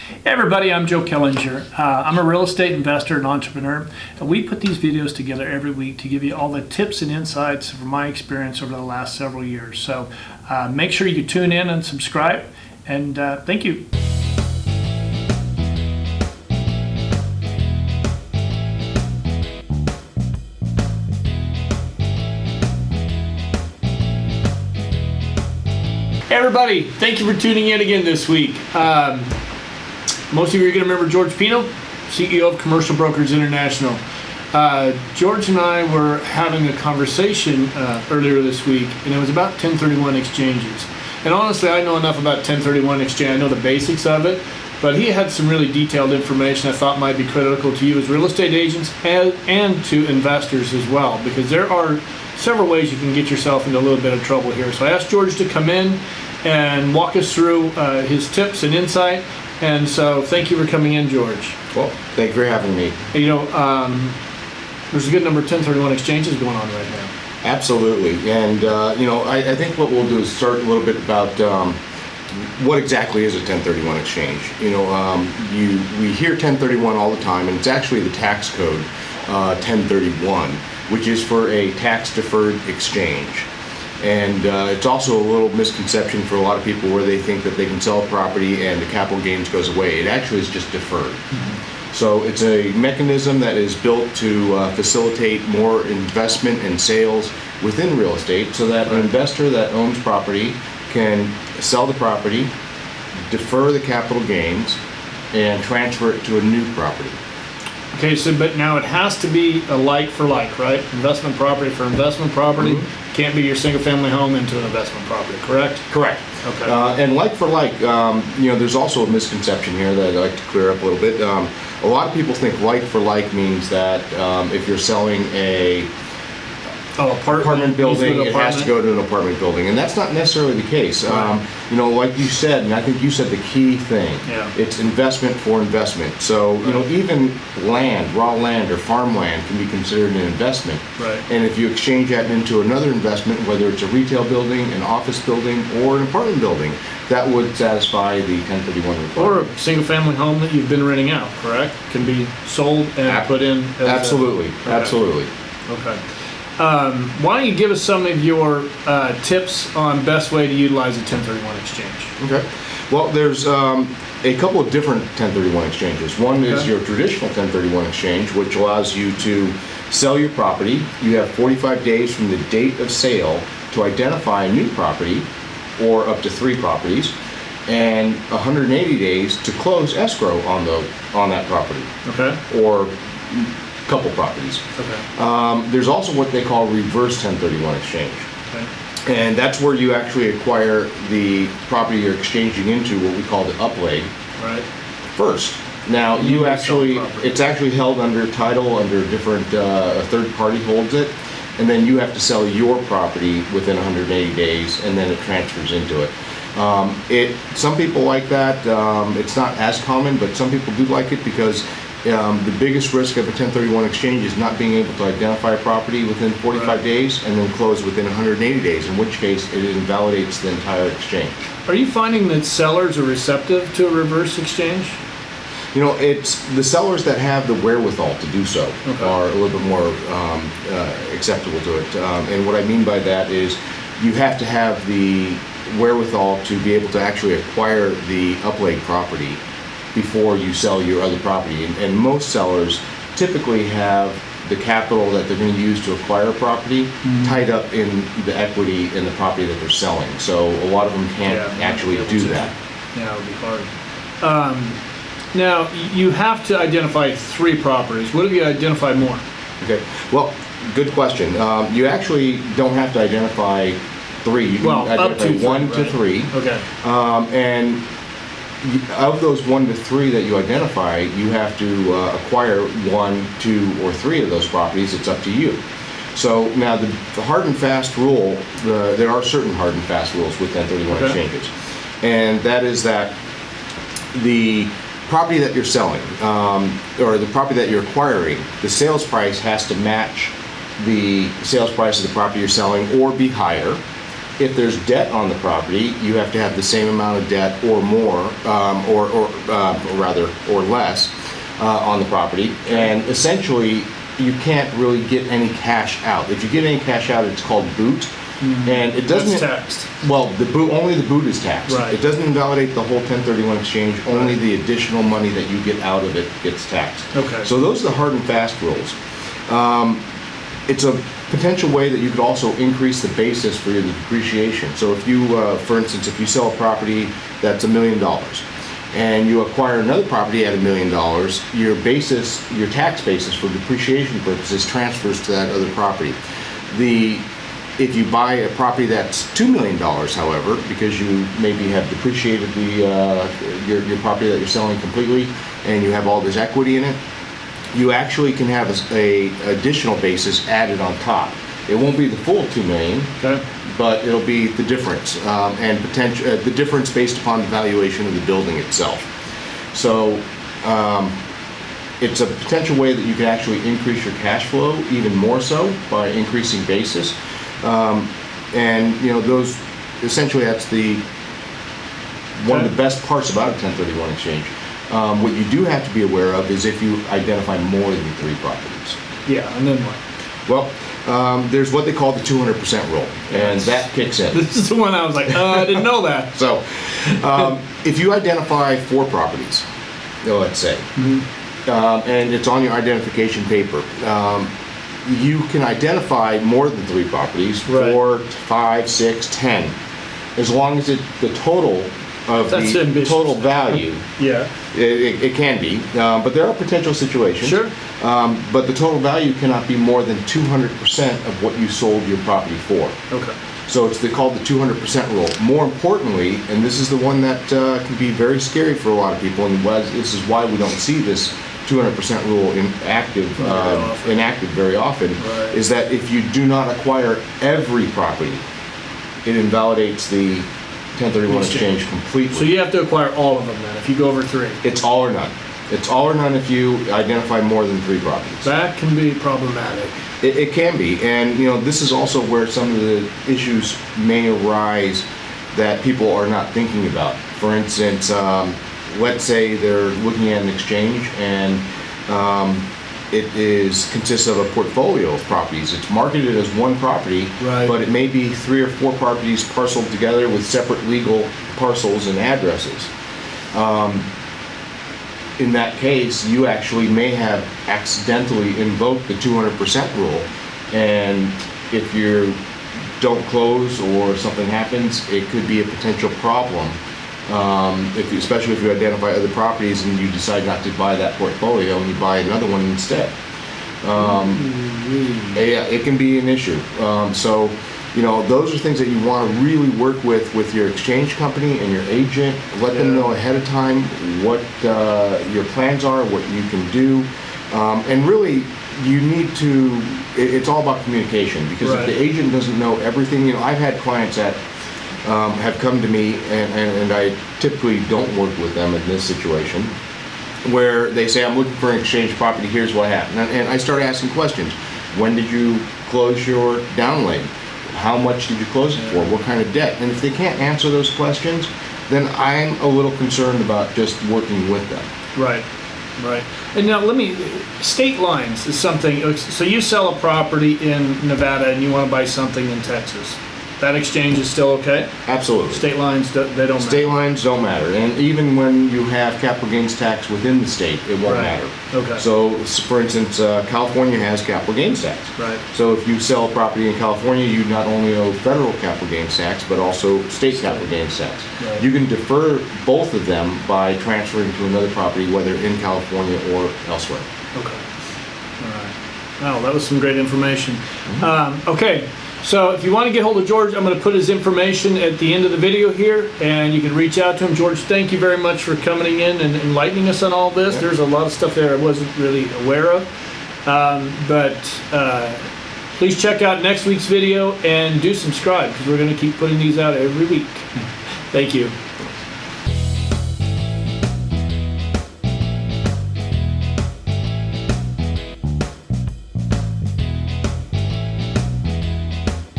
Hey everybody, I'm Joe Kellinger. I'm a real estate investor and entrepreneur. And we put these videos together every week to give you all the tips and insights from my experience over the last several years. So make sure you tune in and subscribe, and thank you. Hey everybody, thank you for tuning in again this week. Most of you are going to remember George Pino, CEO of Commercial Brokers International. George and I were having a conversation earlier this week, and it was about 1031 exchanges. And honestly, I know enough about 1031 exchange. I know the basics of it, but he had some really detailed information I thought might be critical to you as real estate agents and to investors as well, because there are several ways you can get yourself into a little bit of trouble here. So I asked George to come in and walk us through his tips and insight. And so thank you for coming in, George. Well, thank you for having me. You know, there's a good number of 1031 exchanges going on right now. Absolutely. And, you know, I think what we'll do is start a little bit about what exactly is a 1031 exchange. You know, we hear 1031 all the time, and it's actually the tax code 1031, which is for a tax-deferred exchange. And it's also a little misconception for a lot of people where they think that they can sell a property and the capital gains goes away. It actually is just deferred. Mm-hmm. So it's a mechanism that is built to facilitate more investment and sales within real estate, so that an investor that owns property can sell the property, defer the capital gains, and transfer it to a new property. Okay, so but now it has to be a like for like, right? Investment property for investment property. Mm-hmm. Can't be your single family home into an investment property, correct? Correct. Okay. And like for like, you know, there's also a misconception here that I'd like to clear up a little bit. A lot of people think like for like means that if you're selling a apartment building, it has to go to an apartment building, and that's not necessarily the case. Right. You know, like you said, and I think you said the key thing. Yeah. It's investment for investment. So you know, even land, raw land or farmland, can be considered an investment. Right. And if you exchange that into another investment, whether it's a retail building, an office building, or an apartment building, that would satisfy the 1031 requirement. Or a single-family home that you've been renting out, correct? Can be sold and put in. Absolutely. Absolutely. Okay. Why don't you give us some of your tips on best way to utilize a 1031 exchange? Okay. Well, there's a couple of different 1031 exchanges. One is your traditional 1031 exchange, which allows you to sell your property. You have 45 days from the date of sale to identify a new property, or up to 3 properties, and 180 days to close escrow on that property. Okay. Or couple properties. Okay. There's also what they call reverse 1031 exchange. Okay. And that's where you actually acquire the property you're exchanging into, what we call the upleg, right, first. Now it's actually held under title, under different, a third party holds it, and then you have to sell your property within 180 days, and then it transfers into it. Some people like that. It's not as common, but some people do like it because the biggest risk of a 1031 exchange is not being able to identify a property within 45 days and then close within 180 days, in which case it invalidates the entire exchange. Are you finding that sellers are receptive to a reverse exchange? You know, it's the sellers that have the wherewithal to do so are a little bit more acceptable to it. And what I mean by that is you have to have the wherewithal to be able to actually acquire the upleg property before you sell your other property. And most sellers typically have the capital that they're going to use to acquire a property tied up in the equity in the property that they're selling. So a lot of them can't actually do that. Yeah, it would be hard. Now, you have to identify 3 properties. What if you identify more? Okay, well, good question. You actually don't have to identify 3. You can identify 1 to 3. Okay. And of those 1 to 3 that you identify, you have to acquire 1, 2, or 3 of those properties. It's up to you. So now the hard and fast rule, there are certain hard and fast rules with 1031 exchanges. And that is that the property that you're selling, or the property that you're acquiring, the sales price has to match the sales price of the property you're selling or be higher. If there's debt on the property, you have to have the same amount of debt or more or less on the property, and essentially you can't really get any cash out. If you get any cash out, it's called boot, and it doesn't. That's taxed. Well, only the boot is taxed. Right. It doesn't invalidate the whole 1031 exchange. Only the additional money that you get out of it gets taxed. Okay. So those are the hard and fast rules. It's a potential way that you could also increase the basis for your depreciation. So if you, for instance, if you sell a property that's $1 million and you acquire another property at $1 million, your tax basis for depreciation purposes transfers to that other property. If you buy a property that's $2 million, however, because you maybe have depreciated your property that you're selling completely and you have all this equity in it, you actually can have a additional basis added on top. It won't be the full $2 million, Okay. but it'll be the difference, and the difference based upon the valuation of the building itself. So it's a potential way that you can actually increase your cash flow even more so by increasing basis. And those essentially that's one of the best parts about a 1031 exchange. What you do have to be aware of is if you identify more than 3 properties. Yeah, and then what? Well, there's what they call the 200% rule, and that kicks in. This is the one I was like, I didn't know that. So, if you identify 4 properties, let's say, and it's on your identification paper, you can identify more than 3 properties, Right. 4, 5, 6, 10, as long as the total of That's the ambitious. total value. Yeah. It can be, but there are potential situations. Sure. But the total value cannot be more than 200% of what you sold your property for. Okay. So it's called the 200% rule. More importantly, and this is the one that can be very scary for a lot of people, and this is why we don't see this 200% rule inactive very often, Right. is that if you do not acquire every property, it invalidates the 1031 exchange completely. So you have to acquire all of them then, if you go over 3. It's all or none. It's all or none if you identify more than 3 properties. That can be problematic. It can be, and this is also where some of the issues may arise that people are not thinking about. For instance, let's say they're looking at an exchange and it consists of a portfolio of properties. It's marketed as one property, Right. but it may be 3 or 4 properties parceled together with separate legal parcels and addresses. In that case, you actually may have accidentally invoked the 200% rule, and if you don't close or something happens, it could be a potential problem. Especially if you identify other properties and you decide not to buy that portfolio and you buy another one instead. Yeah, it can be an issue. So, those are things that you want to really work with your exchange company and your agent. Let them know ahead of time what your plans are, what you can do, and really you need to. It's all about communication, because Right. if the agent doesn't know everything, I've had clients that have come to me, and I typically don't work with them in this situation, where they say, I'm looking for an exchange property, here's what happened. And I start asking questions. When did you close your downlay? How much did you close it for? What kind of debt? And if they can't answer those questions, then I'm a little concerned about just working with them. Right. Right. And now state lines is something, so you sell a property in Nevada and you want to buy something in Texas. That exchange is still okay? Absolutely. State lines, they don't matter. State lines don't matter, and even when you have capital gains tax within the state, it won't Right. matter. Okay. So, for instance, California has capital gains tax. Right. So if you sell a property in California, you not only owe federal capital gains tax, but also state capital gains tax. Right. You can defer both of them by transferring to another property, whether in California or elsewhere. Okay. All right. Wow, that was some great information. Okay. So if you want to get hold of George, I'm going to put his information at the end of the video here, and you can reach out to him. George, thank you very much for coming in and enlightening us on all this. Yeah. There's a lot of stuff there I wasn't really aware of. But please check out next week's video and do subscribe, because we're going to keep putting these out every week. Thank you.